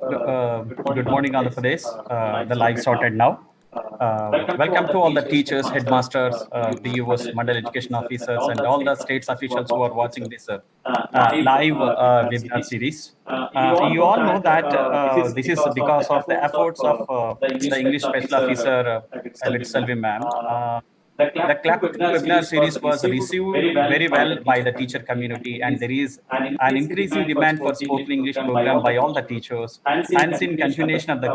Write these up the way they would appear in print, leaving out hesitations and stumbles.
Good morning, Andhra Pradesh. The live sorted now. Welcome to all the teachers, headmasters, BUOs, Mandal education officers, and all the states officials who are watching this live webinar series. You all know that this is because of the efforts of the English special officer, Lit Selvi ma'am. The CLAP webinar series was received very well by the teacher community, and there is an increasing demand for spoken English program by all the teachers. Hence, in continuation of the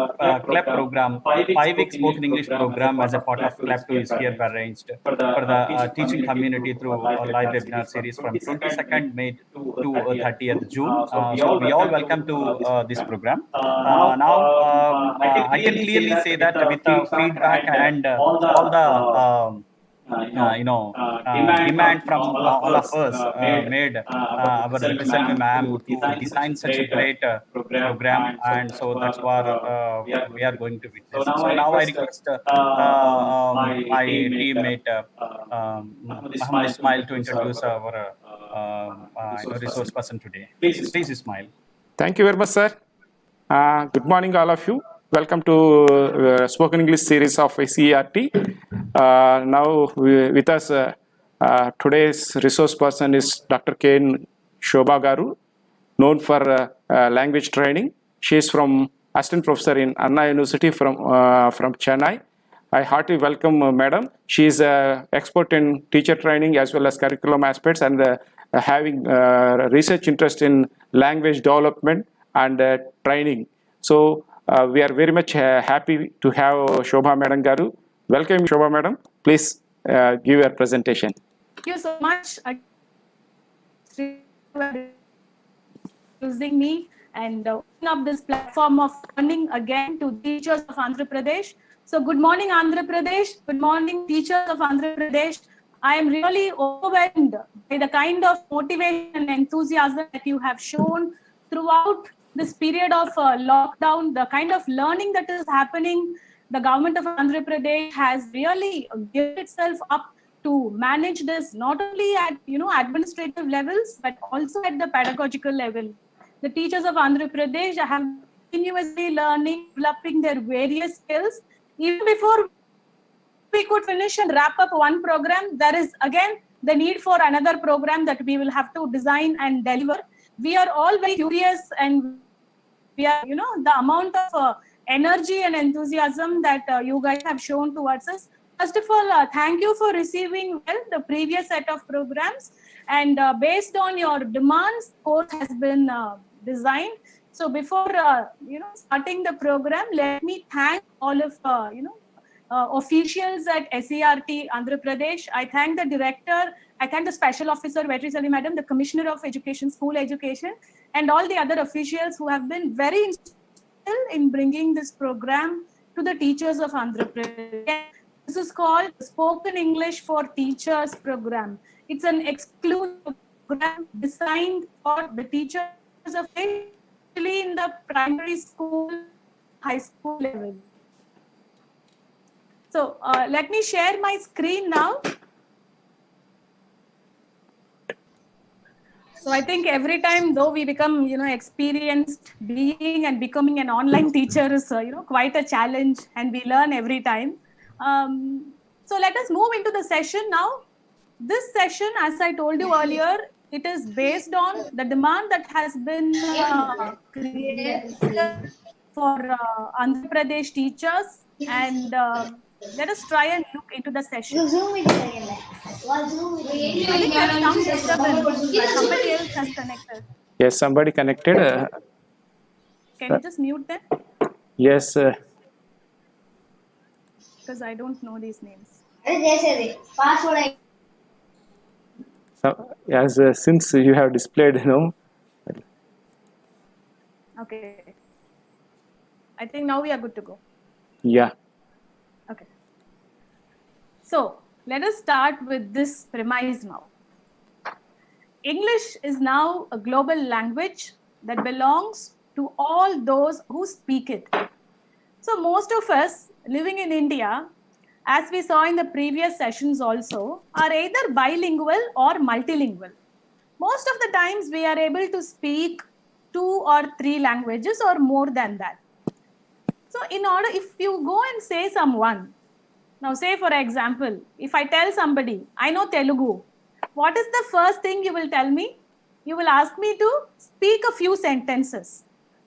CLAP program, 5-week spoken English program as a part of CLAP 2 is here arranged for the teaching community through a live webinar series from 22nd May to 30th June. So we all welcome to this program. Now, I can clearly say that with the feedback and all the demand from all of us made our Selvi ma'am to design such a great program, and so that's what we are going to witness. So now I request my teammate Muhammad Ismail to introduce our resource person today. Please, Ismail. Thank you very much, sir. Good morning, all of you. Welcome to Spoken English series of CERT. Now with us today's resource person is Dr. K. Shobha Garu, known for language training. She is from assistant professor in Anna University from Chennai. I heartily welcome Madam. She is expert in teacher training as well as curriculum aspects, and having research interest in language development and training. So we are very much happy to have Shobha Madam Garu. Welcome, Shobha Madam. Please give your presentation. Thank you so much using me and opening up this platform of learning again to teachers of Andhra Pradesh. So good morning, Andhra Pradesh. Good morning, teachers of Andhra Pradesh. I am really overwhelmed by the kind of motivation and enthusiasm that you have shown throughout this period of lockdown, the kind of learning that is happening. The government of Andhra Pradesh has really given itself up to manage this, not only at administrative levels, but also at the pedagogical level. The teachers of Andhra Pradesh have continuously learning, developing their various skills. Even before we could finish and wrap up one program, there is again the need for another program that we will have to design and deliver. We are all very curious, and we are, the amount of energy and enthusiasm that you guys have shown towards us. First of all, thank you for receiving well the previous set of programs, and based on your demands, course has been designed. So before starting the program, let me thank all of officials at SERT Andhra Pradesh. I thank the director, I thank the special officer, Vetri Selvi Madam, the commissioner of education, school education, and all the other officials who have been very instrumental in bringing this program to the teachers of Andhra Pradesh. This is called Spoken English for Teachers program. It's an exclusive program designed for the teachers of especially in the primary school, high school level. So let me share my screen now. So I think every time though we become, experienced being and becoming an online teacher is, quite a challenge, and we learn every time. So let us move into the session now. This session, as I told you earlier, it is based on the demand that has been created for Andhra Pradesh teachers, and let us try and look into the session. I think there is some disturbance. Somebody else has connected. Yes, somebody connected. Can you just mute them? Yes. Because I don't know these names. So, as since you have displayed, Okay. I think now we are good to go. Yeah. Okay. So let us start with this premise now. English is now a global language that belongs to all those who speak it. So most of us living in India, as we saw in the previous sessions also, are either bilingual or multilingual. Most of the times we are able to speak 2 or 3 languages or more than that. So in order, if you go and say someone, now say for example, if I tell somebody, I know Telugu, what is the first thing you will tell me? You will ask me to speak a few sentences.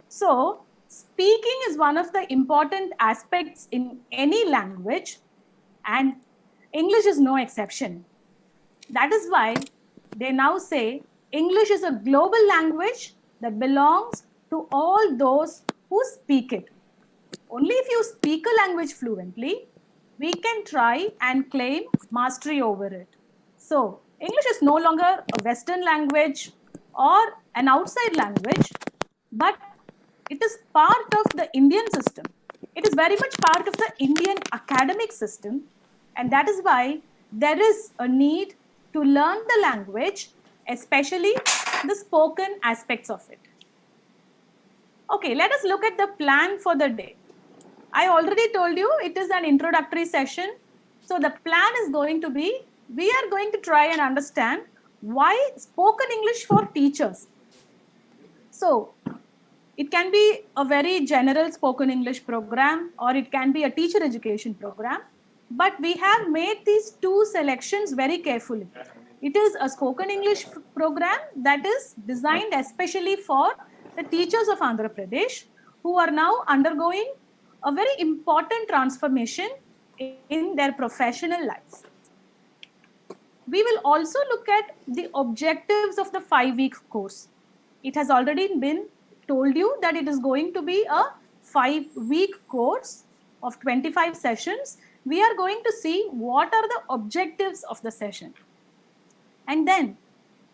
So speaking is one of the important aspects in any language, and English is no exception. That is why they now say English is a global language that belongs to all those who speak it. Only if you speak a language fluently, we can try and claim mastery over it. So, English is no longer a Western language or an outside language, but it is part of the Indian system. It is very much part of the Indian academic system, and that is why there is a need to learn the language, especially the spoken aspects of it. Okay, let us look at the plan for the day. I already told you it is an introductory session. So the plan is going to be, we are going to try and understand why spoken English for teachers. So it can be a very general spoken English program, or it can be a teacher education program. But we have made these two selections very carefully. It is a spoken English program that is designed especially for the teachers of Andhra Pradesh who are now undergoing a very important transformation in their professional lives. We will also look at the objectives of the 5-week course. It has already been told you that it is going to be a 5-week course of 25 sessions. We are going to see what are the objectives of the session. And then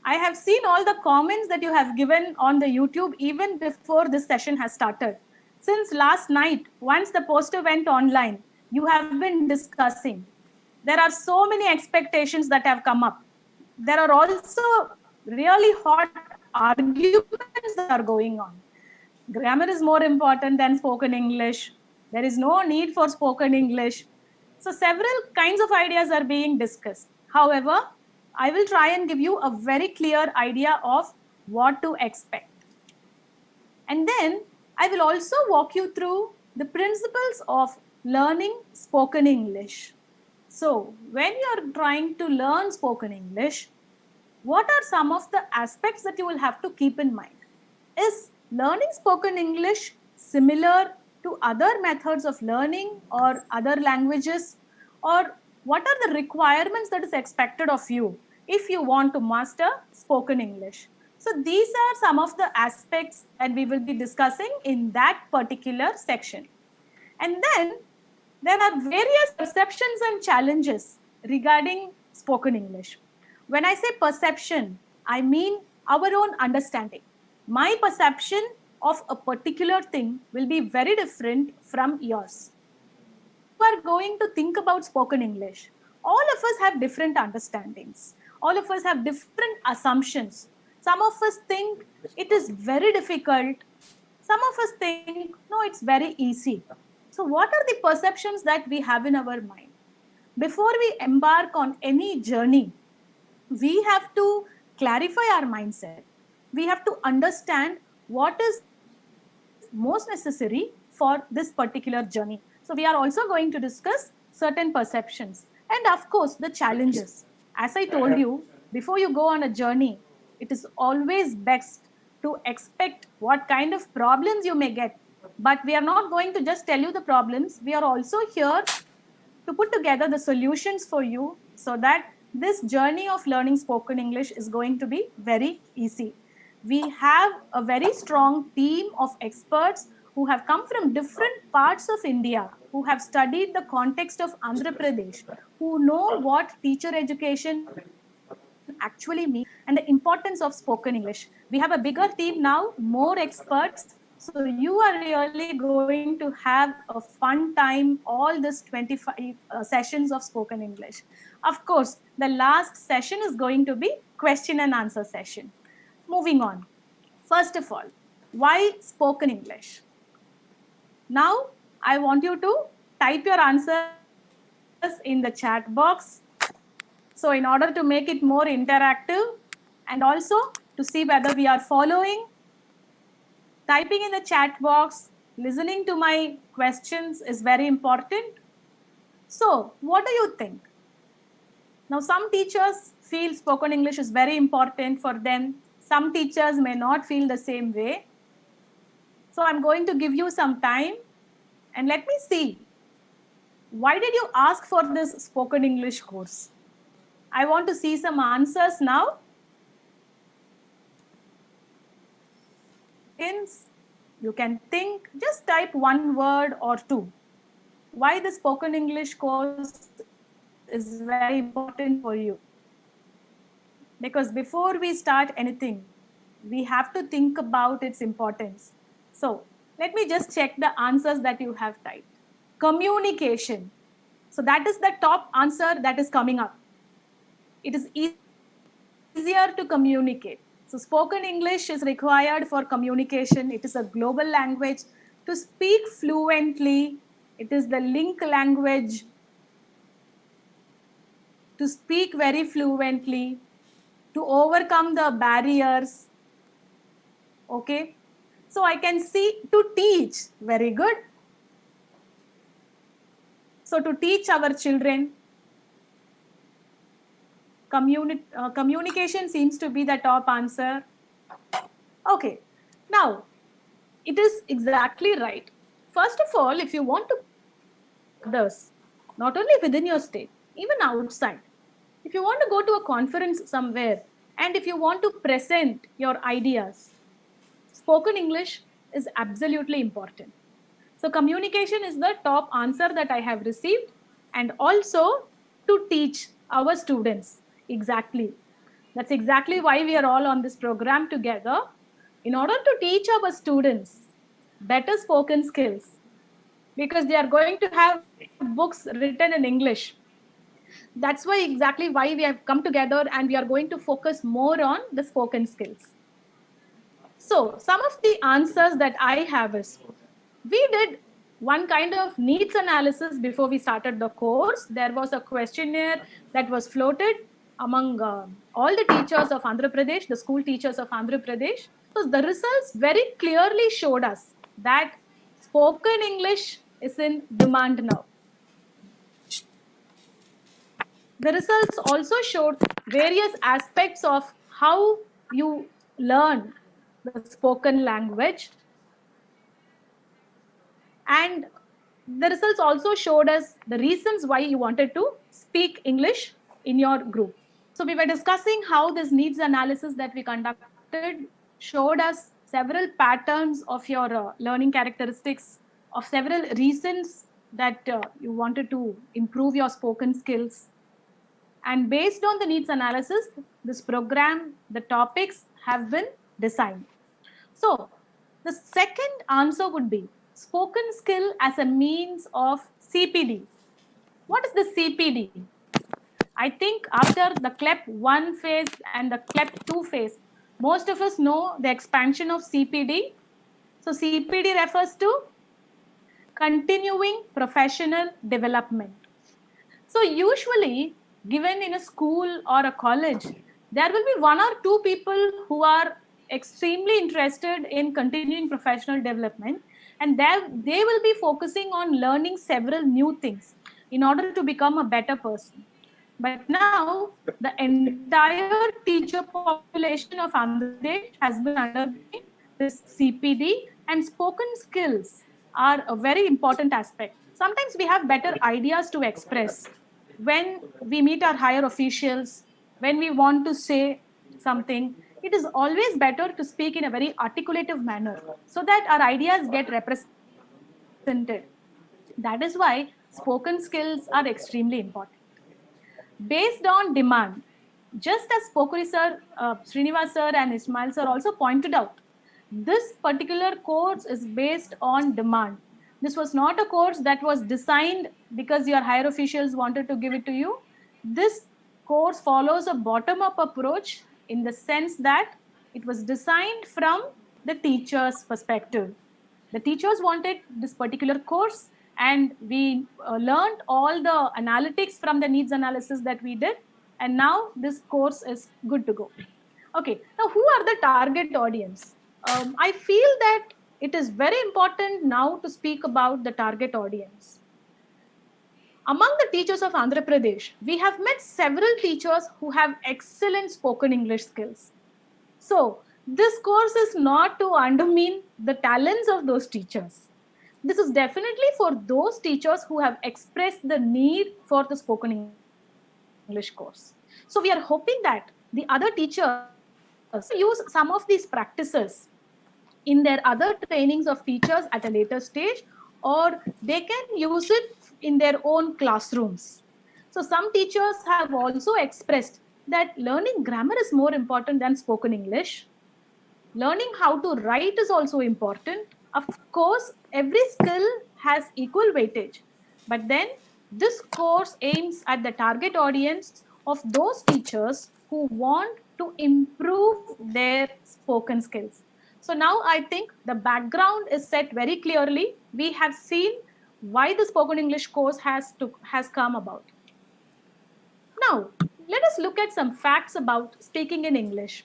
I have seen all the comments that you have given on the YouTube even before this session has started. Since last night, once the poster went online, you have been discussing. There are so many expectations that have come up. There are also really hot arguments that are going on. Grammar is more important than spoken English. There is no need for spoken English. So several kinds of ideas are being discussed. However, I will try and give you a very clear idea of what to expect. And then I will also walk you through the principles of learning spoken English. So when you are trying to learn spoken English, what are some of the aspects that you will have to keep in mind? Is learning spoken English similar to other methods of learning or other languages? Or what are the requirements that is expected of you if you want to master spoken English? So these are some of the aspects that we will be discussing in that particular section. And then there are various perceptions and challenges regarding spoken English. When I say perception, I mean our own understanding. My perception of a particular thing will be very different from yours. We are going to think about spoken English. All of us have different understandings. All of us have different assumptions. Some of us think it is very difficult. Some of us think, no, it's very easy. So what are the perceptions that we have in our mind? Before we embark on any journey, we have to clarify our mindset. We have to understand what is most necessary for this particular journey. So we are also going to discuss certain perceptions and of course the challenges. As I told you, before you go on a journey, it is always best to expect what kind of problems you may get. But we are not going to just tell you the problems. We are also here to put together the solutions for you so that this journey of learning spoken English is going to be very easy. We have a very strong team of experts who have come from different parts of India, who have studied the context of Andhra Pradesh, who know what teacher education actually means and the importance of spoken English. We have a bigger team now, more experts. So you are really going to have a fun time, all this 25 sessions of spoken English. Of course, the last session is going to be question and answer session. Moving on. First of all, why spoken English? Now, I want you to type your answers in the chat box. So in order to make it more interactive and also to see whether we are following typing in the chat box, listening to my questions is very important. So, what do you think? Now, some teachers feel spoken English is very important for them. Some teachers may not feel the same way. So, I'm going to give you some time and let me see. Why did you ask for this spoken English course? I want to see some answers now. You can think, just type one word or two. Why the spoken English course is very important for you. Because before we start anything, we have to think about its importance. So let me just check the answers that you have typed. Communication. So that is the top answer that is coming up. It is easier to communicate. So spoken English is required for communication. It is a global language. To speak fluently, it is the link language. To speak very fluently, to overcome the barriers. Okay. So I can see to teach. Very good. So to teach our children, communication seems to be the top answer. Okay. Now, it is exactly right. First of all, if you want to others, not only within your state, even outside, if you want to go to a conference somewhere and if you want to present your ideas, spoken English is absolutely important. So communication is the top answer that I have received, and also to teach our students. Exactly. That's exactly why we are all on this program together, in order to teach our students better spoken skills, because they are going to have books written in English. That's why exactly why we have come together, and we are going to focus more on the spoken skills. So some of the answers that I have is, we did one kind of needs analysis before we started the course. There was a questionnaire that was floated among all the teachers of Andhra Pradesh, the school teachers of Andhra Pradesh. So the results very clearly showed us that spoken English is in demand now. The results also showed various aspects of how you learn the spoken language. And the results also showed us the reasons why you wanted to speak English in your group. So we were discussing how this needs analysis that we conducted showed us several patterns of your learning characteristics, of several reasons that you wanted to improve your spoken skills. And based on the needs analysis, this program, the topics have been designed. So the second answer would be spoken skill as a means of CPD. What is the CPD? I think after the CLEP 1 phase and the CLEP 2 phase, most of us know the expansion of CPD. So CPD refers to continuing professional development. So usually, given in a school or a college, there will be one or two people who are extremely interested in continuing professional development, and they will be focusing on learning several new things in order to become a better person. But now, the entire teacher population of Andhra Pradesh has been undergoing this CPD, and spoken skills are a very important aspect. Sometimes we have better ideas to express when we meet our higher officials, when we want to say something. It is always better to speak in a very articulative manner so that our ideas get represented. That is why spoken skills are extremely important. Based on demand, just as Pokuri sir, Srinivas sir and Ismail sir also pointed out, this particular course is based on demand. This was not a course that was designed because your higher officials wanted to give it to you. This course follows a bottom-up approach in the sense that it was designed from the teacher's perspective. The teachers wanted this particular course, and we learned all the analytics from the needs analysis that we did, and now this course is good to go. Okay, now who are the target audience? I feel that it is very important now to speak about the target audience. Among the teachers of Andhra Pradesh, we have met several teachers who have excellent spoken English skills. So, this course is not to undermine the talents of those teachers. This is definitely for those teachers who have expressed the need for the spoken English course. So, we are hoping that the other teachers use some of these practices in their other trainings of teachers at a later stage, or they can use it in their own classrooms. So some teachers have also expressed that learning grammar is more important than spoken English. Learning how to write is also important. Of course, every skill has equal weightage, but then this course aims at the target audience of those teachers who want to improve their spoken skills. So now I think the background is set very clearly. We have seen why the spoken English course has come about. Now, let us look at some facts about speaking in English.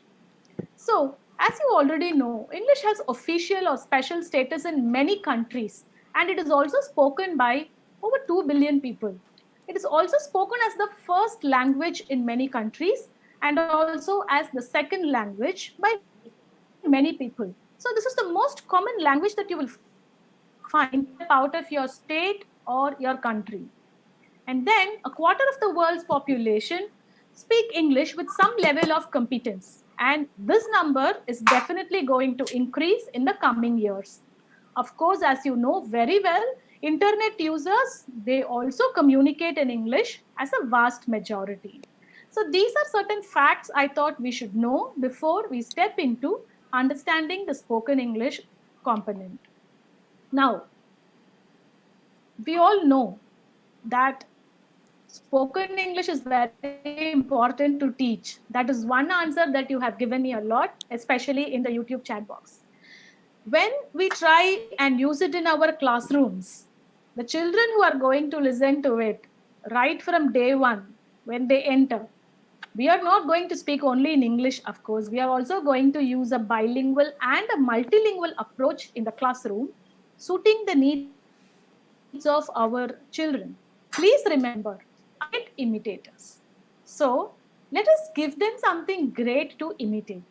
So, as you already know, English has official or special status in many countries, and it is also spoken by over 2 billion people. It is also spoken as the first language in many countries and also as the second language by many people. So this is the most common language that you will find out of your state or your country. And then a quarter of the world's population speak English with some level of competence. And this number is definitely going to increase in the coming years. Of course, as you know very well, internet users, they also communicate in English as a vast majority. So these are certain facts I thought we should know before we step into understanding the spoken English component. Now, we all know that spoken English is very important to teach. That is one answer that you have given me a lot, especially in the YouTube chat box. When we try and use it in our classrooms, the children who are going to listen to it right from day one, when they enter, we are not going to speak only in English, of course. We are also going to use a bilingual and a multilingual approach in the classroom, suiting the needs of our children. Please remember, imitators. So let us give them something great to imitate.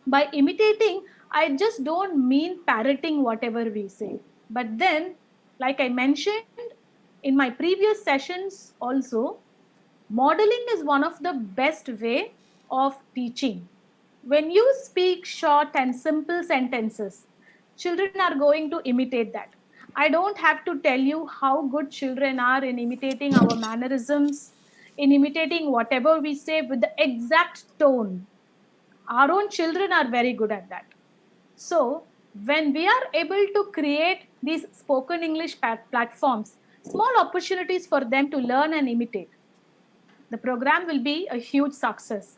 By imitating, I just don't mean parroting whatever we say. But then, like I mentioned in my previous sessions also, modeling is one of the best way of teaching. When you speak short and simple sentences, children are going to imitate that. I don't have to tell you how good children are in imitating our mannerisms, in imitating whatever we say with the exact tone. Our own children are very good at that. So, when we are able to create these spoken English platforms, small opportunities for them to learn and imitate, the program will be a huge success.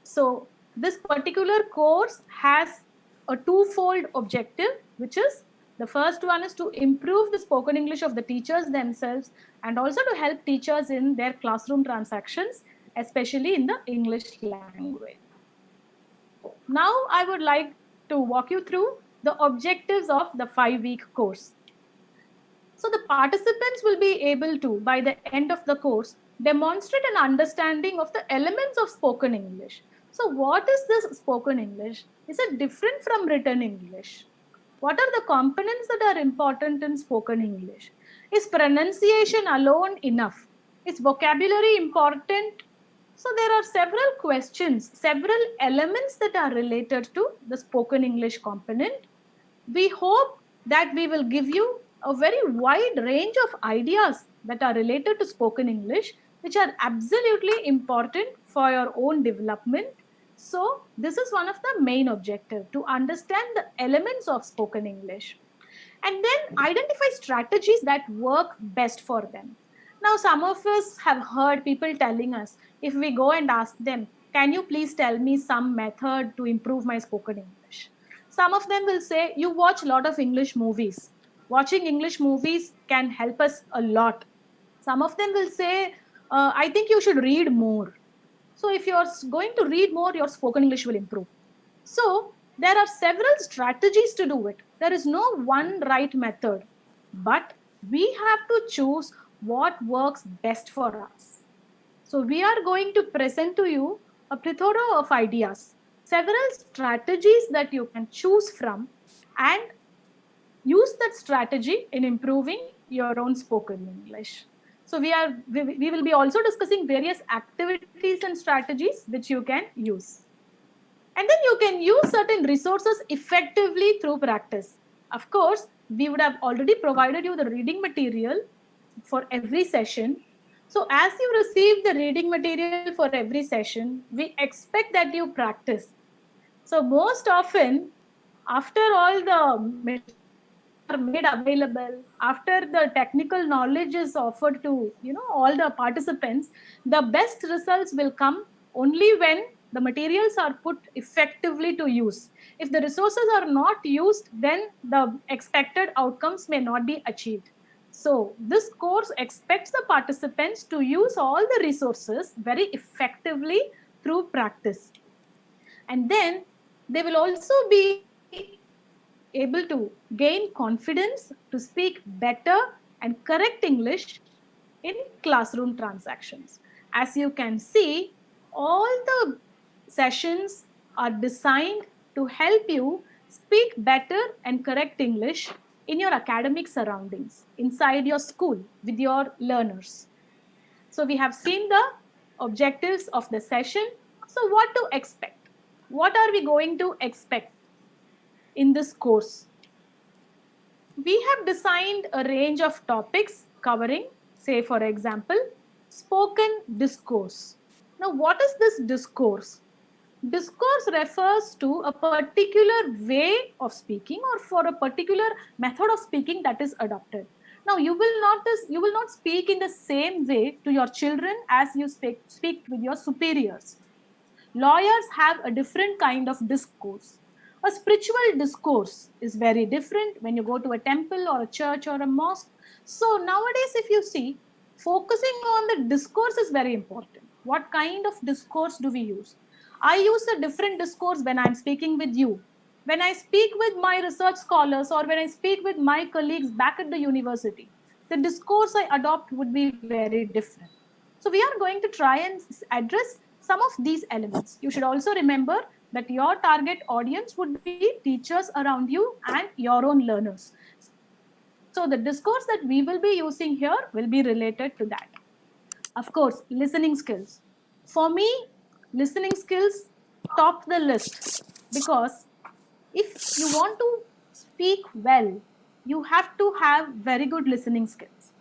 So, this particular course has a twofold objective, which is the first one is to improve the spoken English of the teachers themselves and also to help teachers in their classroom transactions, especially in the English language. Now, I would like to walk you through the objectives of the 5-week course. So, the participants will be able to, by the end of the course, demonstrate an understanding of the elements of spoken English. So, what is this spoken English? Is it different from written English? What are the components that are important in spoken English? Is pronunciation alone enough? Is vocabulary important? So there are several questions, several elements that are related to the spoken English component. We hope that we will give you a very wide range of ideas that are related to spoken English, which are absolutely important for your own development. So this is one of the main objectives, to understand the elements of spoken English and then identify strategies that work best for them. Now, some of us have heard people telling us, if we go and ask them, can you please tell me some method to improve my spoken English? Some of them will say, you watch a lot of English movies. Watching English movies can help us a lot. Some of them will say, I think you should read more. So if you're going to read more, your spoken English will improve. So there are several strategies to do it. There is no one right method, but we have to choose what works best for us. So we are going to present to you a plethora of ideas, several strategies that you can choose from and use that strategy in improving your own spoken English. So we will be also discussing various activities and strategies which you can use. And then you can use certain resources effectively through practice. Of course, we would have already provided you the reading material for every session. So as you receive the reading material for every session, we expect that you practice. So most often, after all the are made available, after the technical knowledge is offered to all the participants, the best results will come only when the materials are put effectively to use. If the resources are not used, then the expected outcomes may not be achieved. So this course expects the participants to use all the resources very effectively through practice. And then they will also be able to gain confidence to speak better and correct English in classroom transactions. As you can see, all the sessions are designed to help you speak better and correct English in your academic surroundings, inside your school with your learners. So we have seen the objectives of the session. So what to expect? What are we going to expect in this course? We have designed a range of topics covering, say for example, spoken discourse. Now what is this discourse? Discourse refers to a particular way of speaking or for a particular method of speaking that is adopted. Now you will not speak in the same way to your children as you speak with your superiors. Lawyers have a different kind of discourse. A spiritual discourse is very different when you go to a temple or a church or a mosque. So nowadays, if you see, focusing on the discourse is very important. What kind of discourse do we use? I use a different discourse when I'm speaking with you. When I speak with my research scholars or when I speak with my colleagues back at the university, the discourse I adopt would be very different. So we are going to try and address some of these elements. You should also remember that your target audience would be teachers around you and your own learners. So the discourse that we will be using here will be related to that. Of course, listening skills. For me, listening skills top the list because if you want to speak well, you have to have very good listening skills.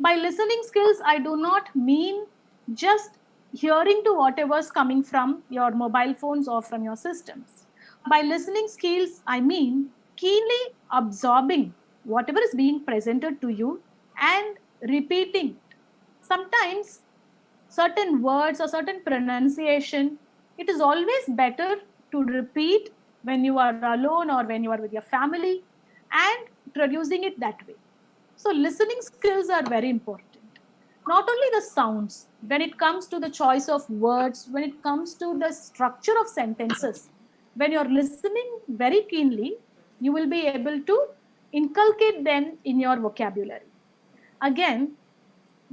By listening skills, I do not mean just hearing to whatever's coming from your mobile phones or from your systems. By listening skills, I mean keenly absorbing whatever is being presented to you and repeating it. Sometimes certain words or certain pronunciation, it is always better to repeat when you are alone or when you are with your family and producing it that way. So listening skills are very important. Not only the sounds, when it comes to the choice of words, when it comes to the structure of sentences, when you're listening very keenly, you will be able to inculcate them in your vocabulary. Again,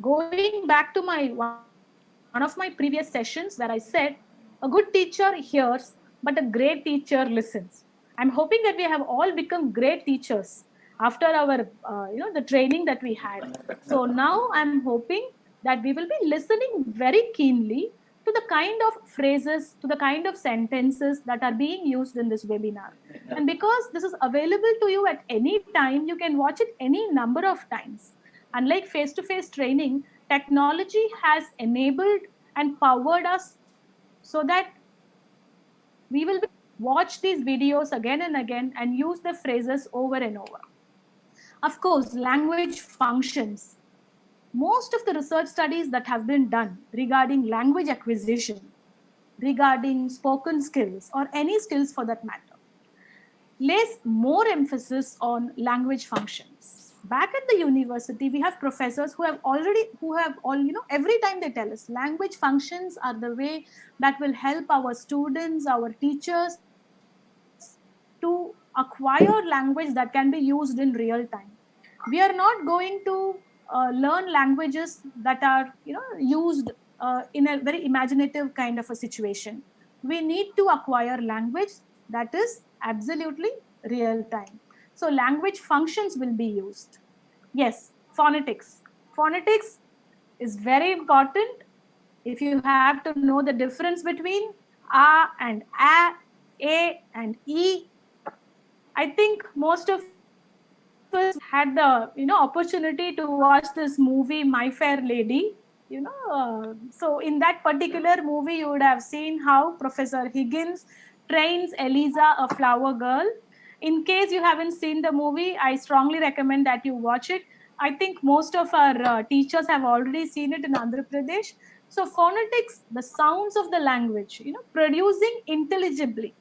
going back to one of my previous sessions where I said, a good teacher hears, but a great teacher listens. I'm hoping that we have all become great teachers after our, the training that we had. So now I'm hoping that we will be listening very keenly to the kind of phrases, to the kind of sentences that are being used in this webinar. And because this is available to you at any time, you can watch it any number of times. Unlike face-to-face training, technology has enabled and powered us so that we will watch these videos again and again and use the phrases over and over. Of course, language functions. Most of the research studies that have been done regarding language acquisition, regarding spoken skills, or any skills for that matter, lays more emphasis on language functions. Back at the university, we have professors who have every time they tell us language functions are the way that will help our students, our teachers to acquire language that can be used in real time. We are not going to learn languages that are used in a very imaginative kind of a situation. We need to acquire language that is absolutely real time. So language functions will be used. Yes, phonetics. Phonetics is very important. If you have to know the difference between and a and e, I think most of us had the opportunity to watch this movie My Fair Lady. So in that particular movie, you would have seen how Professor Higgins trains Eliza, a flower girl. In case you haven't seen the movie, I strongly recommend that you watch it. I think most of our teachers have already seen it in Andhra Pradesh. So phonetics, the sounds of the language, producing intelligibly,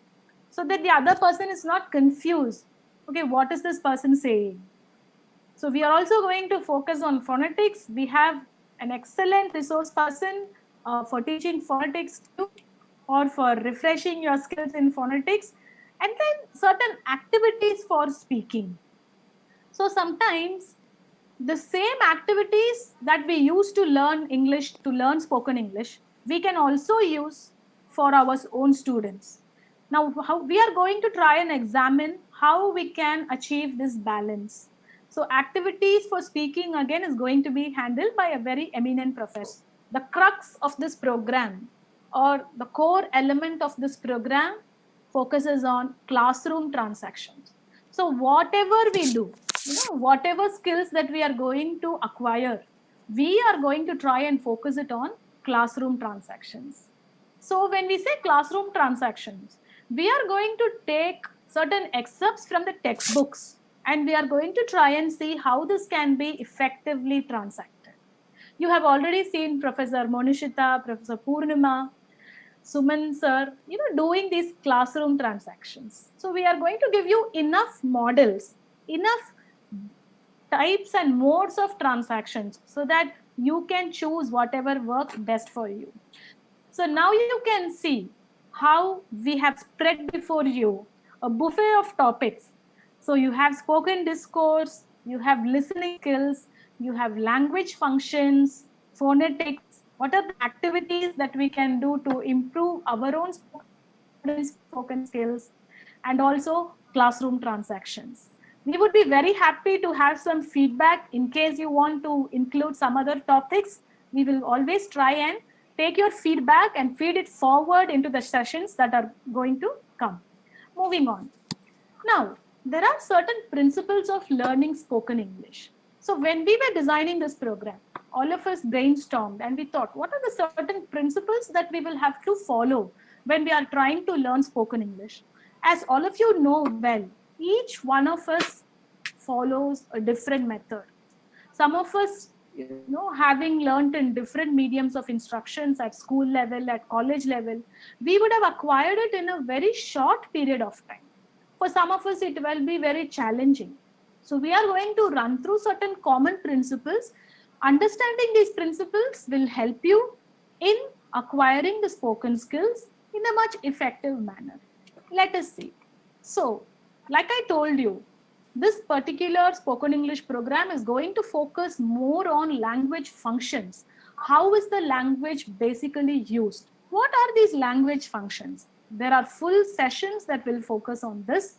so that the other person is not confused. Okay, what is this person saying? So we are also going to focus on phonetics. We have an excellent resource person for teaching phonetics too, or for refreshing your skills in phonetics, and then certain activities for speaking. So sometimes the same activities that we use to learn English, to learn spoken English, we can also use for our own students. Now, how we are going to try and examine how we can achieve this balance. So activities for speaking again is going to be handled by a very eminent professor. The crux of this program, or the core element of this program, focuses on classroom transactions. So whatever we do, whatever skills that we are going to acquire, we are going to try and focus it on classroom transactions. So when we say classroom transactions, we are going to take certain excerpts from the textbooks, and we are going to try and see how this can be effectively transacted. You have already seen Professor Monishita, Professor Purnima, Suman sir, doing these classroom transactions. So we are going to give you enough models, enough types and modes of transactions, so that you can choose whatever works best for you. So now you can see how we have spread before you a buffet of topics. So you have spoken discourse, you have listening skills, you have language functions, phonetics. What are the activities that we can do to improve our own spoken skills, and also classroom transactions. We would be very happy to have some feedback in case you want to include some other topics. We will always try and take your feedback and feed it forward into the sessions that are going to come. Moving on. Now, there are certain principles of learning spoken English. So when we were designing this program, all of us brainstormed and we thought, what are the certain principles that we will have to follow when we are trying to learn spoken English? As all of you know well, each one of us follows a different method. Some of us, having learned in different mediums of instructions at school level, at college level, we would have acquired it in a very short period of time. For some of us, it will be very challenging. So we are going to run through certain common principles. Understanding these principles will help you in acquiring the spoken skills in a much effective manner. Let us see. So, like I told you, this particular spoken English program is going to focus more on language functions. How is the language basically used? What are these language functions? There are full sessions that will focus on this.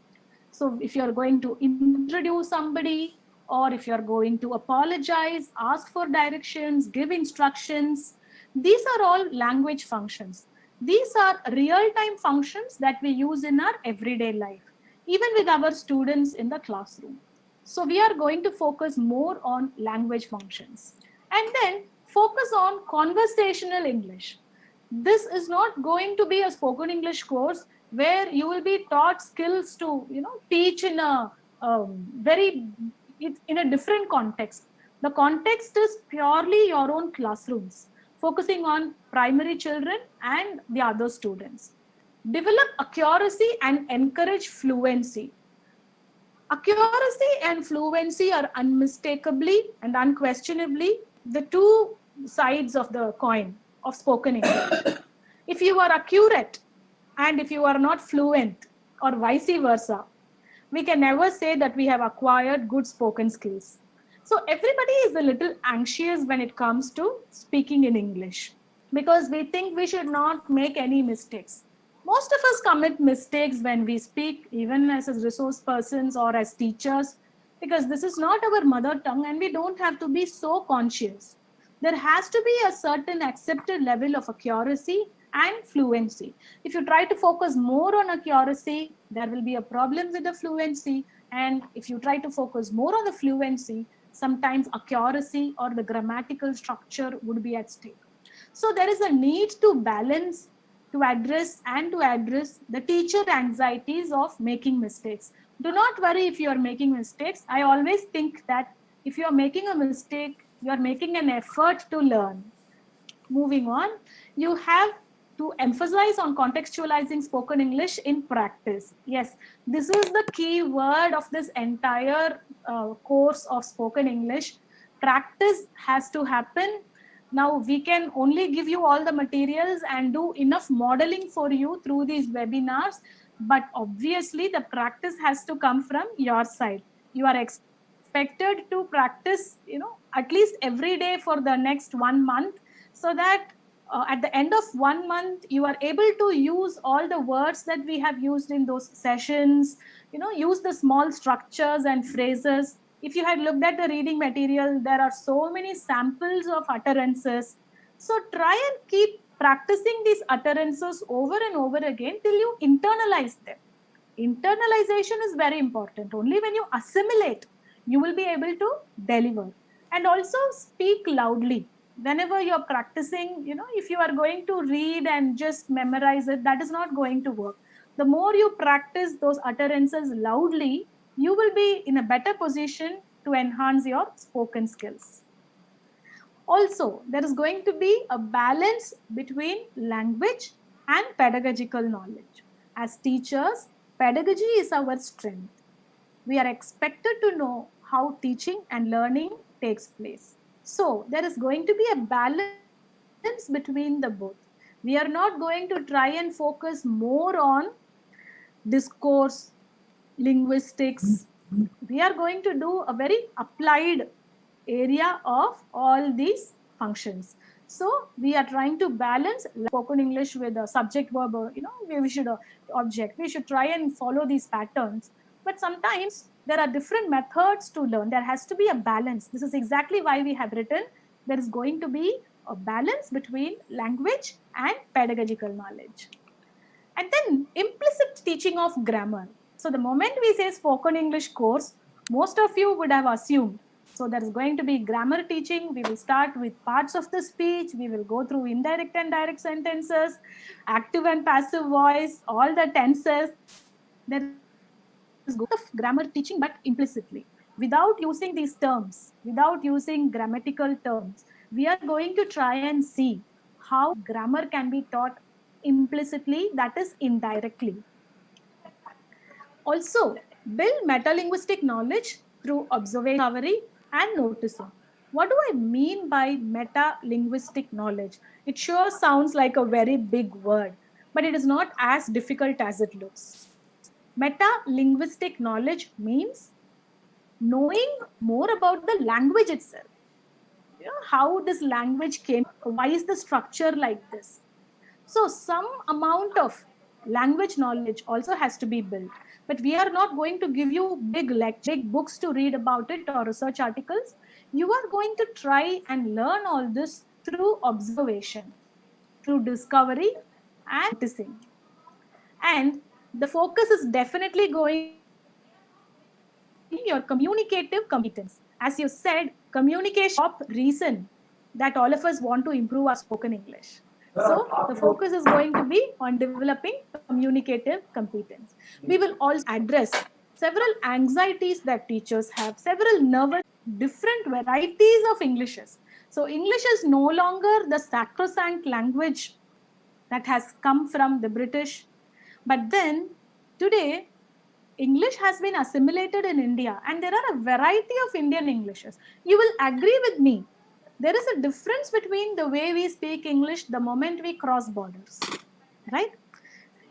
So if you're going to introduce somebody, or if you're going to apologize, ask for directions, give instructions, these are all language functions. These are real-time functions that we use in our everyday life, even with our students in the classroom. So we are going to focus more on language functions, and then focus on conversational English. This is not going to be a spoken English course where you will be taught skills to teach in a in a different context. The context is purely your own classrooms, focusing on primary children and the other students. Develop accuracy and encourage fluency. Accuracy and fluency are unmistakably and unquestionably the two sides of the coin of spoken English. If you are accurate and if you are not fluent, or vice versa, we can never say that we have acquired good spoken skills. So everybody is a little anxious when it comes to speaking in English because we think we should not make any mistakes. Most of us commit mistakes when we speak, even as resource persons or as teachers, because this is not our mother tongue and we don't have to be so conscious. There has to be a certain accepted level of accuracy and fluency. If you try to focus more on accuracy, there will be a problem with the fluency. And if you try to focus more on the fluency, sometimes accuracy or the grammatical structure would be at stake. So there is a need to balance, to address the teacher anxieties of making mistakes. Do not worry if you are making mistakes. I always think that if you are making a mistake, you are making an effort to learn. Moving on, you have to emphasize on contextualizing spoken English in practice. Yes, this is the key word of this entire course of spoken English. Practice has to happen. Now we can only give you all the materials and do enough modeling for you through these webinars, but obviously the practice has to come from your side. You are expected to practice, at least every day for the next 1 month, so that at the end of 1 month, you are able to use all the words that we have used in those sessions, use the small structures and phrases. If you had looked at the reading material, there are so many samples of utterances. So try and keep practicing these utterances over and over again till you internalize them. Internalization is very important. Only when you assimilate, you will be able to deliver. And also speak loudly. Whenever you're practicing, if you are going to read and just memorize it, that is not going to work. The more you practice those utterances loudly, you will be in a better position to enhance your spoken skills. Also, there is going to be a balance between language and pedagogical knowledge. As teachers, pedagogy is our strength. We are expected to know how teaching and learning takes place. So there is going to be a balance between the both. We are not going to try and focus more on discourse, linguistics. We are going to do a very applied area of all these functions. So we are trying to balance spoken English with a subject verb, we should object. We should try and follow these patterns. But sometimes there are different methods to learn. There has to be a balance. This is exactly why we have written there is going to be a balance between language and pedagogical knowledge. And then implicit teaching of grammar. So the moment we say spoken English course, most of you would have assumed. So there is going to be grammar teaching. We will start with parts of the speech. We will go through indirect and direct sentences, active and passive voice, all the tenses. There is grammar teaching, but implicitly. Without using these terms, without using grammatical terms, we are going to try and see how grammar can be taught implicitly, that is indirectly. Also, build metalinguistic knowledge through observation and noticing. What do I mean by metalinguistic knowledge? It sure sounds like a very big word, but it is not as difficult as it looks. Metalinguistic knowledge means knowing more about the language itself. How this language came, why is the structure like this? So some amount of language knowledge also has to be built. But we are not going to give you big books to read about it or research articles. You are going to try and learn all this through observation, through discovery and noticing. And the focus is definitely going your communicative competence. As you said, communication is the top reason that all of us want to improve our spoken English. So the focus is going to be on developing communicative competence. We will also address several anxieties that teachers have, several nervous, different varieties of Englishes. So English is no longer the sacrosanct language that has come from the British. But then today, English has been assimilated in India and there are a variety of Indian Englishes. You will agree with me. There is a difference between the way we speak English the moment we cross borders, right?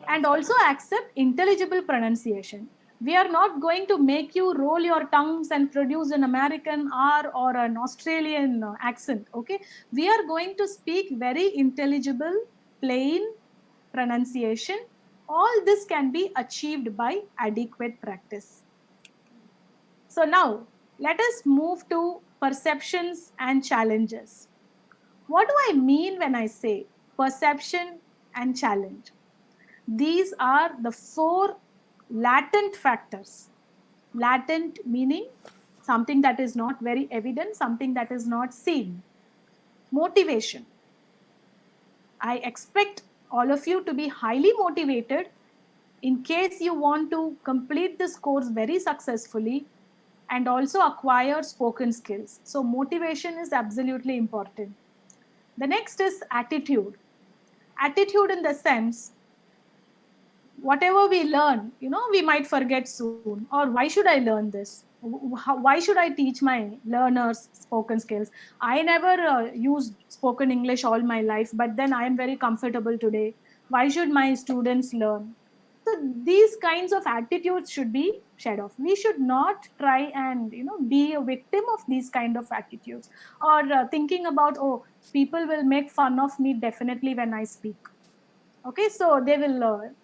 And also accept intelligible pronunciation. We are not going to make you roll your tongues and produce an American R or an Australian accent. Okay, we are going to speak very intelligible, plain pronunciation. All this can be achieved by adequate practice. So now let us move to perceptions and challenges. What do I mean when I say perception and challenge? These are the 4 latent factors. Latent meaning something that is not very evident, something that is not seen. Motivation. I expect all of you to be highly motivated in case you want to complete this course very successfully and also acquire spoken skills. So motivation is absolutely important. The next is attitude. Attitude in the sense, whatever we learn, we might forget soon. Or why should I learn this? Why should I teach my learners spoken skills? I never used spoken English all my life, but then I am very comfortable today. Why should my students learn? So these kinds of attitudes should be shed off. We should not try and be a victim of these kind of attitudes, or thinking about, oh, people will make fun of me definitely when I speak. Okay, so they will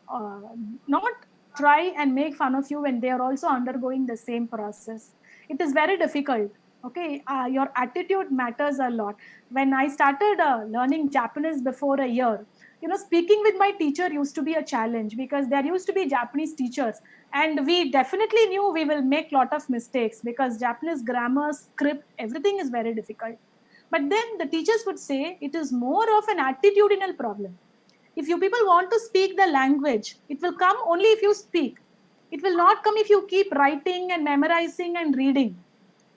not try and make fun of you when they are also undergoing the same process. It is very difficult. Okay, your attitude matters a lot. When I started learning Japanese before a year, speaking with my teacher used to be a challenge, because there used to be Japanese teachers, and we definitely knew we will make lot of mistakes, because Japanese grammar, script, everything is very difficult. But then the teachers would say it is more of an attitudinal problem. If you people want to speak the language, it will come only if you speak. It will not come if you keep writing and memorizing and reading.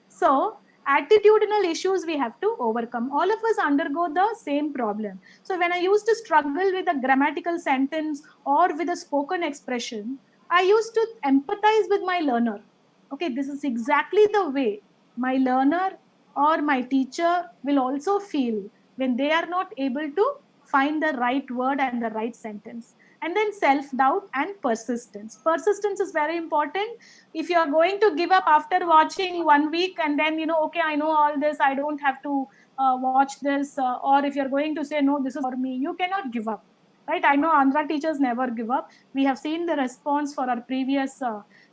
So attitudinal issues we have to overcome. All of us undergo the same problem. So when I used to struggle with a grammatical sentence or with a spoken expression, I used to empathize with my learner. Okay, this is exactly the way my learner or my teacher will also feel when they are not able to find the right word and the right sentence. And then self-doubt and persistence. Persistence is very important. If you are going to give up after watching 1 week and then, okay, I know all this, I don't have to watch this, or if you're going to say, no, this is for me, you cannot give up. Right? I know Andhra teachers never give up. We have seen the response for our previous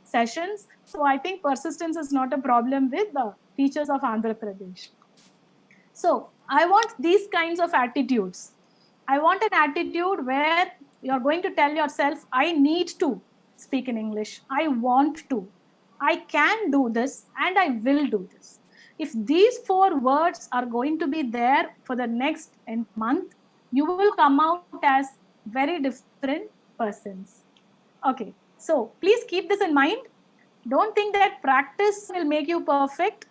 sessions. So I think persistence is not a problem with the teachers of Andhra Pradesh. So I want these kinds of attitudes. I want an attitude where you're going to tell yourself, I need to speak in English. I want to. I can do this and I will do this. If these 4 words are going to be there for the next month, you will come out as very different persons. Okay, so please keep this in mind. Don't think that practice will make you perfect.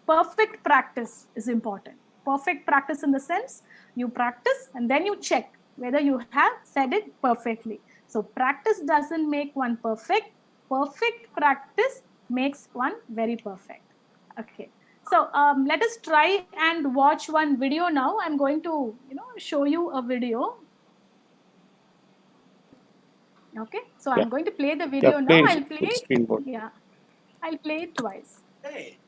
Perfect practice is important. Perfect practice in the sense you practice and then you check whether you have said it perfectly. So practice doesn't make one perfect. Perfect practice makes one very perfect. Okay. So let us try and watch one video now. I'm going to show you a video. Okay. So I'm going to play the video now. I'll play it. Yeah. I'll play it twice. Hey,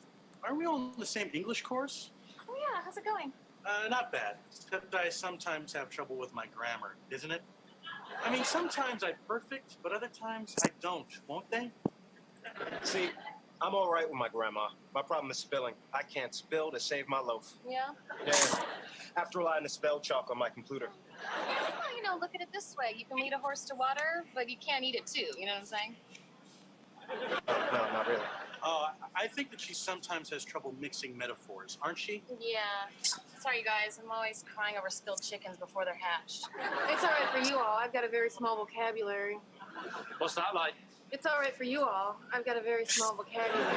are we all in the same English course? Oh yeah, how's it going? Not bad, except I sometimes have trouble with my grammar, isn't it? I mean, sometimes I'm perfect, but other times I don't, won't they? See, I'm all right with my grandma. My problem is spelling. I can't spell to save my loaf. Yeah? Yeah. After relying to spell chalk on my computer. Well, look at it this way. You can lead a horse to water, but you can't eat it too. You know what I'm saying? No, not really. I think that she sometimes has trouble mixing metaphors, aren't she? Yeah. Sorry, you guys. I'm always crying over spilled chickens before they're hatched. It's all right for you all. I've got a very small vocabulary. What's that like? It's all right for you all. I've got a very small vocabulary.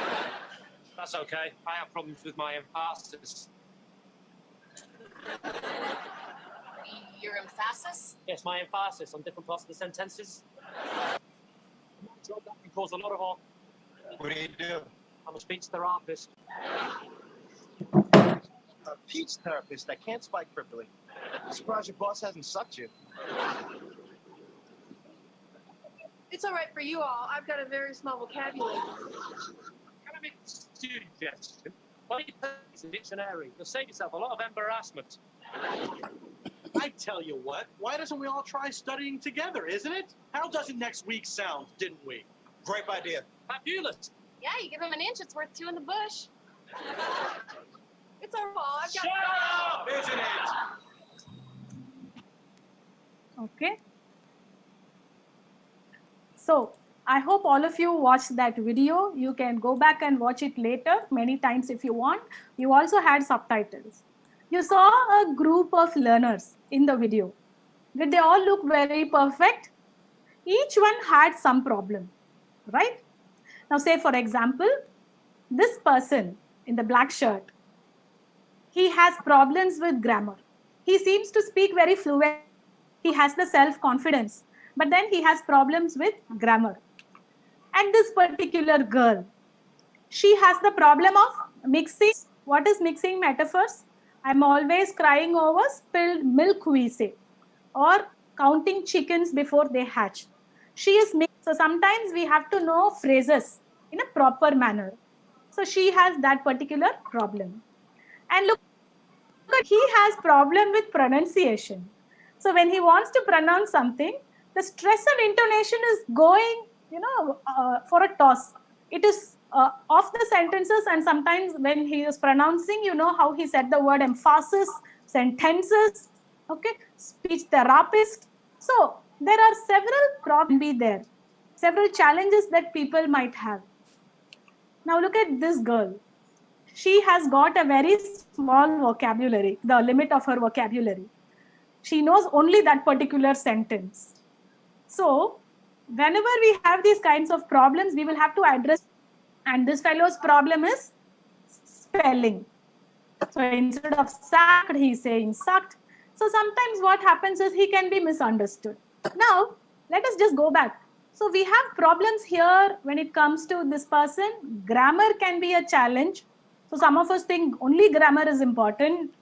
That's okay. I have problems with my emphasis. Your emphasis? Yes, my emphasis on different parts of the sentences. That can cause a lot of harm. What do you do? I'm a speech therapist. A speech therapist that can't spike properly. Surprised your boss hasn't sucked you. It's all right for you all. I've got a very small vocabulary. Can I make a suggestion? Why don't you take a dictionary? You'll save yourself a lot of embarrassment. I tell you what, why doesn't we all try studying together, isn't it? How doesn't next week sound, didn't we? Great idea. Fabulous. Yeah, you give him an inch, it's worth two in the bush. It's our fault. I've got Shut up! Isn't it? Okay. So I hope all of you watched that video. You can go back and watch it later many times if you want. You also had subtitles. You saw a group of learners in the video. Did they all look very perfect? Each one had some problem, right? Now say for example, this person in the black shirt, he has problems with grammar. He seems to speak very fluent. He has the self-confidence, but then he has problems with grammar. And this particular girl, she has the problem of mixing. What is mixing metaphors? I'm always crying over spilled milk, we say, or counting chickens before they hatch. She is mixed. So sometimes we have to know phrases in a proper manner. So she has that particular problem. And look, he has problem with pronunciation. So when he wants to pronounce something, the stress and intonation is going, for a toss. It is off the sentences, and sometimes when he is pronouncing, you know how he said the word emphasis, sentences, okay, speech therapist. So there are several problems be there, several challenges that people might have. Now look at this girl. She has got a very small vocabulary, the limit of her vocabulary. She knows only that particular sentence. So whenever we have these kinds of problems, we will have to address, and this fellow's problem is spelling. So instead of sacked, he's saying sucked. So sometimes what happens is he can be misunderstood. Now, let us just go back. So we have problems here when it comes to this person. Grammar can be a challenge. So some of us think only grammar is important.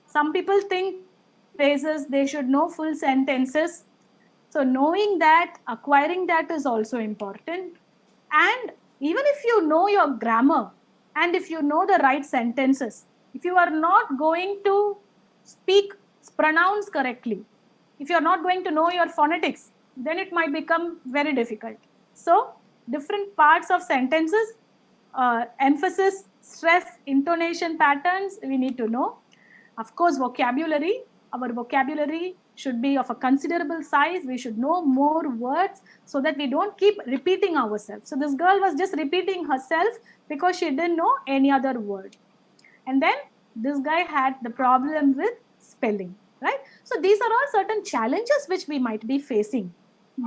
Some people think phrases, they should know full sentences. So knowing that, acquiring that is also important. And even if you know your grammar and if you know the right sentences, if you are not going to pronounce correctly, if you are not going to know your phonetics, then it might become very difficult. So different parts of sentences, emphasis, stress, intonation patterns, we need to know. Of course, vocabulary, our vocabulary should be of a considerable size. We should know more words so that we don't keep repeating ourselves. So this girl was just repeating herself because she didn't know any other word. And then this guy had the problem with spelling, right? So these are all certain challenges which we might be facing.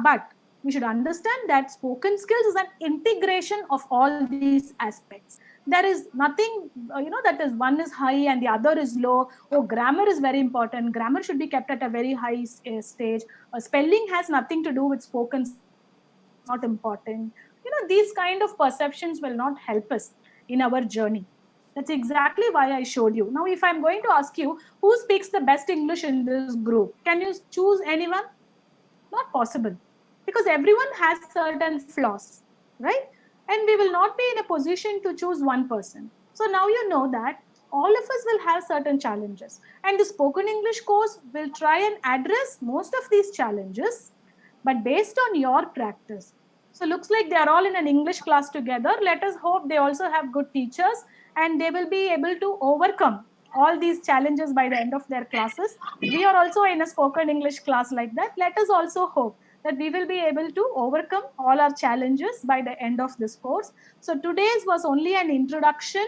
But we should understand that spoken skills is an integration of all these aspects. There is nothing, that is one is high and the other is low. Oh, grammar is very important. Grammar should be kept at a very high stage. Spelling has nothing to do with spoken, not important. These kind of perceptions will not help us in our journey. That's exactly why I showed you. Now, if I'm going to ask you, who speaks the best English in this group? Can you choose anyone? Not possible. Because everyone has certain flaws, right? And we will not be in a position to choose one person. So now you know that all of us will have certain challenges. And the spoken English course will try and address most of these challenges, but based on your practice. So looks like they are all in an English class together. Let us hope they also have good teachers and they will be able to overcome all these challenges by the end of their classes. We are also in a spoken English class like that. Let us also hope that we will be able to overcome all our challenges by the end of this course. So today's was only an introduction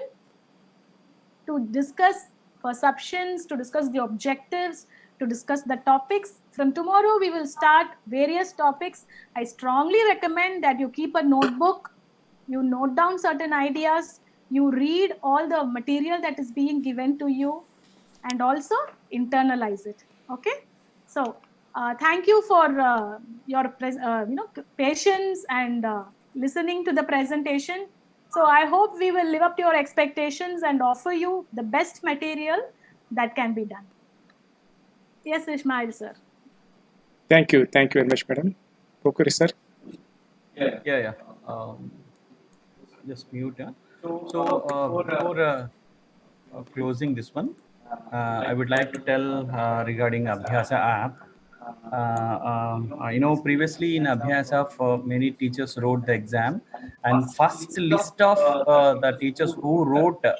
to discuss perceptions, to discuss the objectives, to discuss the topics. From tomorrow, we will start various topics. I strongly recommend that you keep a notebook, you note down certain ideas, you read all the material that is being given to you, and also internalize it. Okay? So, thank you for your patience and listening to the presentation. So I hope we will live up to your expectations and offer you the best material that can be done. Yes, Ismail sir. Thank you very much, madam. Pokuri sir. Yeah. Just mute. Yeah. So before closing this one, I would like to tell regarding Abhyasa app. Previously in Abhyasa, many teachers wrote the exam, and first list of the teachers who wrote the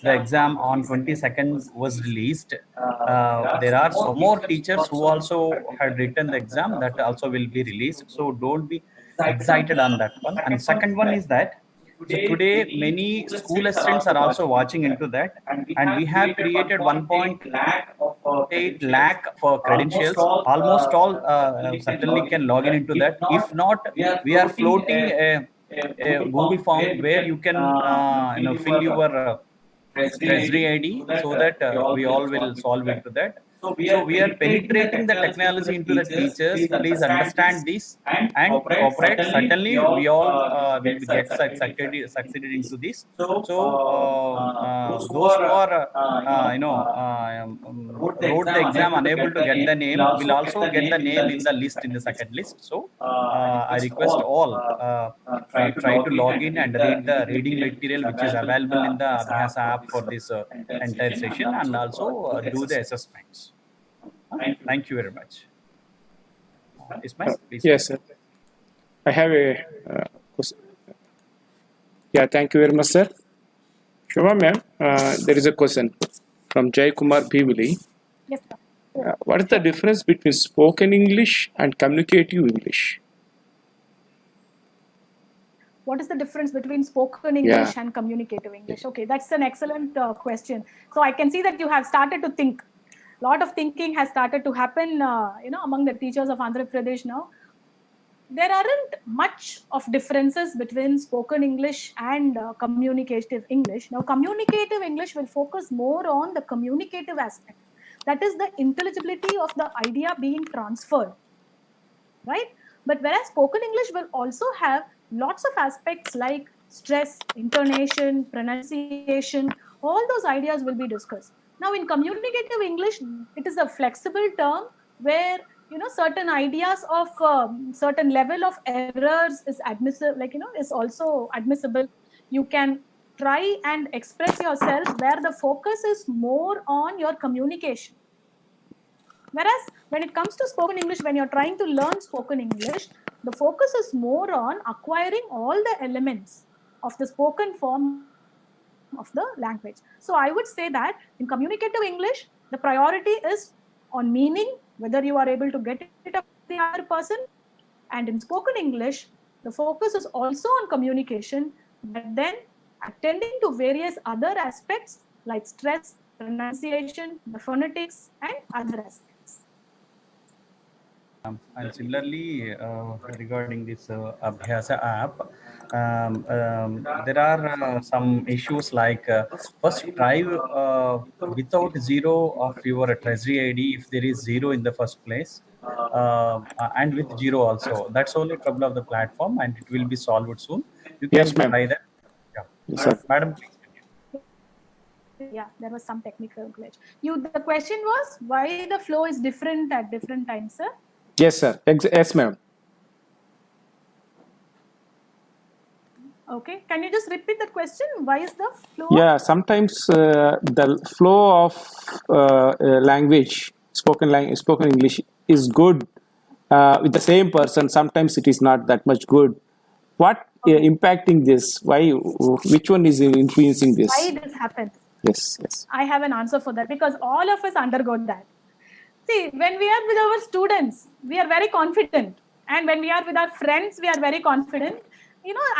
exam on 22nd was released. There are some more teachers who also had written the exam that also will be released. So don't be excited on that one. And second one is that so today, many school students are also watching into that, and we have created 1.8 lakh for credentials. Almost all certainly can log in into that. If not, we are floating a Google form where you can fill your Treasury ID so that we all will solve into that. So we are penetrating the technology into the teachers. Please understand this and cooperate. Certainly, we all will get succeeded into this. So those who are wrote the exam unable to get the name will also get the name in the list in the second list. So I request all try to log in and read the reading material which is available in the Abhyasa app for this entire session, and also do the assessments. Thank you very much. Ismail, please. Yes, sir. I have a question. Yeah, thank you very much, sir. Shubha ma'am, there is a question from Jay Kumar Bhivili. Yes, sir. What is the difference between spoken English and communicative English? What is the difference between spoken English and communicative English? Okay, that's an excellent question. So I can see that you have started to think. A lot of thinking has started to happen, among the teachers of Andhra Pradesh now. There aren't much of differences between spoken English and communicative English. Now, communicative English will focus more on the communicative aspect. That is the intelligibility of the idea being transferred, right? But whereas spoken English will also have lots of aspects like stress, intonation, pronunciation, all those ideas will be discussed. Now, in communicative English, it is a flexible term where certain ideas of certain level of errors is admissible, is also admissible. You can try and express yourself where the focus is more on your communication. Whereas when it comes to spoken English, when you're trying to learn spoken English, the focus is more on acquiring all the elements of the spoken form of the language. So I would say that in communicative English, the priority is on meaning, whether you are able to get it up to the other person. And in spoken English, the focus is also on communication, but then attending to various other aspects like stress, pronunciation, the phonetics, and other aspects. And similarly, regarding this Abhyasa app, there are some issues like first try without zero of your Treasury ID if there is zero in the first place, and with zero also. That's only trouble of the platform, and it will be solved soon. You can try that. Yeah, yes, madam, please. Yeah, there was some technical glitch. The question was why the flow is different at different times, sir? Yes, sir. Yes, ma'am. Okay, can you just repeat that question? Why is the flow? Yeah, sometimes the flow of language, spoken English, is good with the same person. Sometimes it is not that much good. What impacting this? Why? Which one is influencing this? Why this happens? Yes. I have an answer for that because all of us undergo that. See, when we are with our students, we are very confident. And when we are with our friends, we are very confident.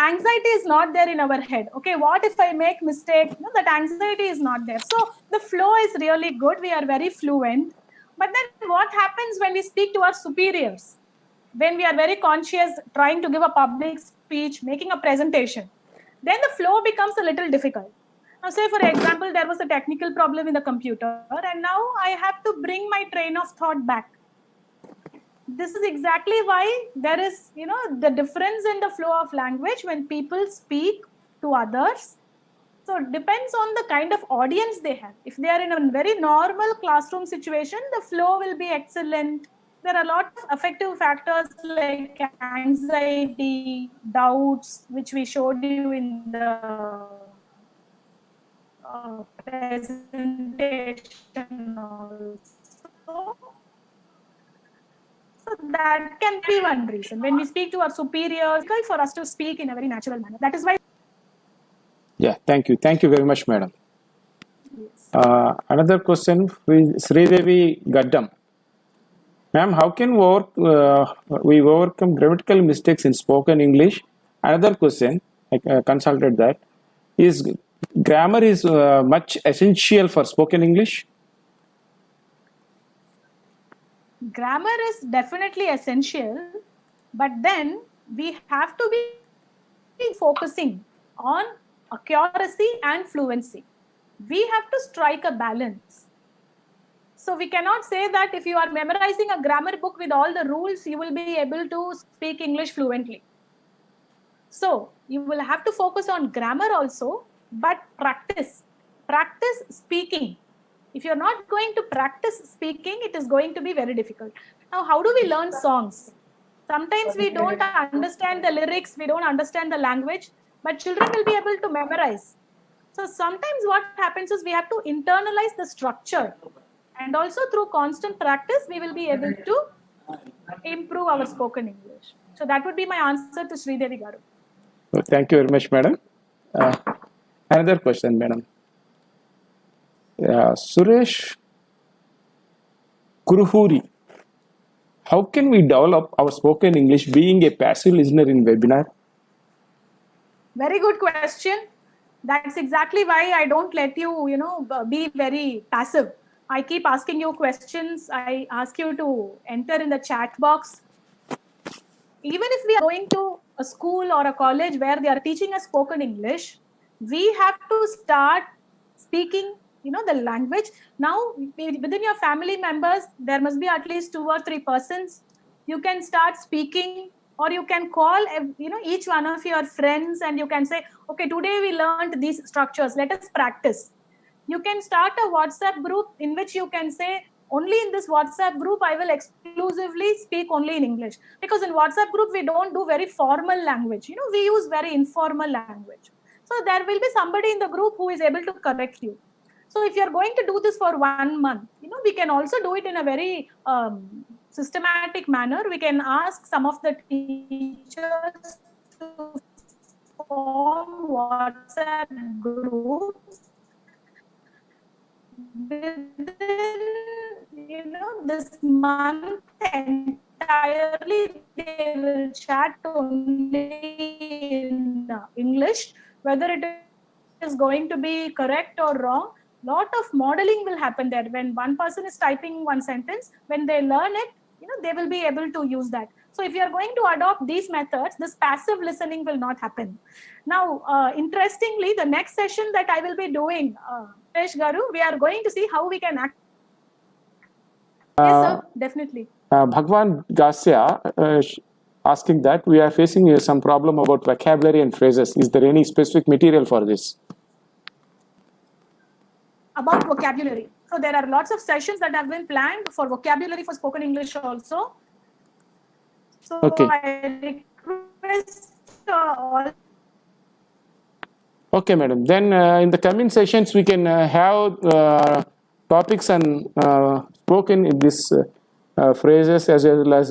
Anxiety is not there in our head. Okay, what if I make mistake? That anxiety is not there. So the flow is really good. We are very fluent. But then what happens when we speak to our superiors? When we are very conscious, trying to give a public speech, making a presentation, then the flow becomes a little difficult. Now, say, for example, there was a technical problem in the computer, and now I have to bring my train of thought back. This is exactly why there is, the difference in the flow of language when people speak to others. So it depends on the kind of audience they have. If they are in a very normal classroom situation, the flow will be excellent. there are a lot of affective factors like anxiety, doubts, which we showed you in the presentation also. So that can be one reason. When we speak to our superiors, it's for us to speak in a very natural manner. That is why. Yeah, thank you. Thank you very much, madam. Yes. Another question, Sridevi Gaddam. Ma'am, how can we overcome grammatical mistakes in spoken English? Another question, I consulted that, is grammar is much essential for spoken English? Grammar is definitely essential, but then we have to be focusing on accuracy and fluency. We have to strike a balance. So we cannot say that if you are memorizing a grammar book with all the rules, you will be able to speak English fluently. So you will have to focus on grammar also, but practice speaking. If you're not going to practice speaking, it is going to be very difficult. Now, how do we learn songs? Sometimes we don't understand the lyrics, we don't understand the language, but children will be able to memorize. So sometimes what happens is we have to internalize the structure, and also through constant practice, we will be able to improve our spoken English. So that would be my answer to Sridevi Garu. Thank you very much, madam. Another question, madam. Suresh Kuruhuri. How can we develop our spoken English being a passive listener in webinar? Very good question. That's exactly why I don't let you, be very passive. I keep asking you questions. I ask you to enter in the chat box. Even if we are going to a school or a college where they are teaching us spoken English, we have to start speaking, the language. Now, within your family members, there must be at least 2 or 3 persons. You can start speaking, or you can call, each one of your friends, and you can say, okay, today we learned these structures. Let us practice. You can start a WhatsApp group in which you can say, only in this WhatsApp group, I will exclusively speak only in English. Because in WhatsApp group, we don't do very formal language. We use very informal language. So there will be somebody in the group who is able to correct you. So if you're going to do this for 1 month, we can also do it in a very systematic manner. We can ask some of the teachers to form WhatsApp groups. Within, this month entirely, they will chat only in English, whether it is going to be correct or wrong. Lot of modeling will happen there. When one person is typing one sentence, when they learn it, they will be able to use that. So if you are going to adopt these methods, this passive listening will not happen. Now, interestingly, the next session that I will be doing, Suresh Garu, we are going to see how we can act. Yes, sir, definitely. Bhagwan Gasya asking that we are facing some problem about vocabulary and phrases. Is there any specific material for this? About vocabulary. So there are lots of sessions that have been planned for vocabulary for spoken English also. So okay. I request all. Okay, madam. Then in the coming sessions, we can have topics and spoken in this phrases as well as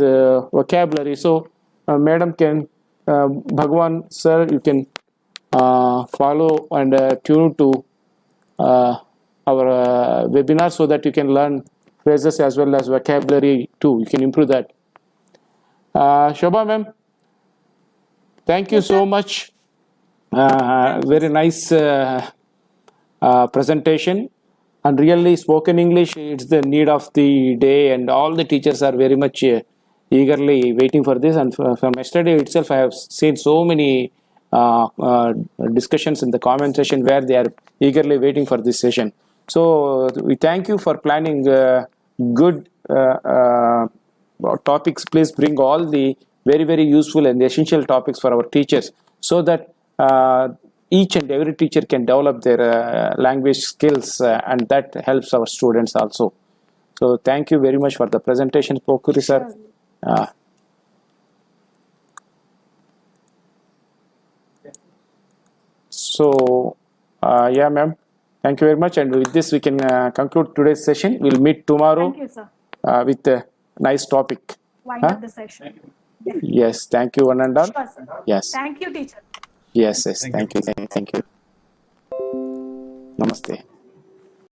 vocabulary. So, madam can, Bhagwan sir, you can follow and tune to our webinar so that you can learn phrases as well as vocabulary too. You can improve that. Shobha ma'am, thank you so much. Very nice presentation, and really spoken English, it's the need of the day, and all the teachers are very much eagerly waiting for this. And from yesterday itself, I have seen so many discussions in the comment section where they are eagerly waiting for this session. So we thank you for planning good topics. Please bring all the very, very useful and essential topics for our teachers, so that each and every teacher can develop their language skills, and that helps our students also. So thank you very much for the presentation, Pokuri sir. Yeah, ma'am. Thank you very much. And with this, we can conclude today's session. We'll meet tomorrow. Thank you, sir. With a nice topic. Wind up the session. Yes. Thank you, one and all. Sure, sir. Yes. Thank you, teacher. Yes. Thank you. Namaste.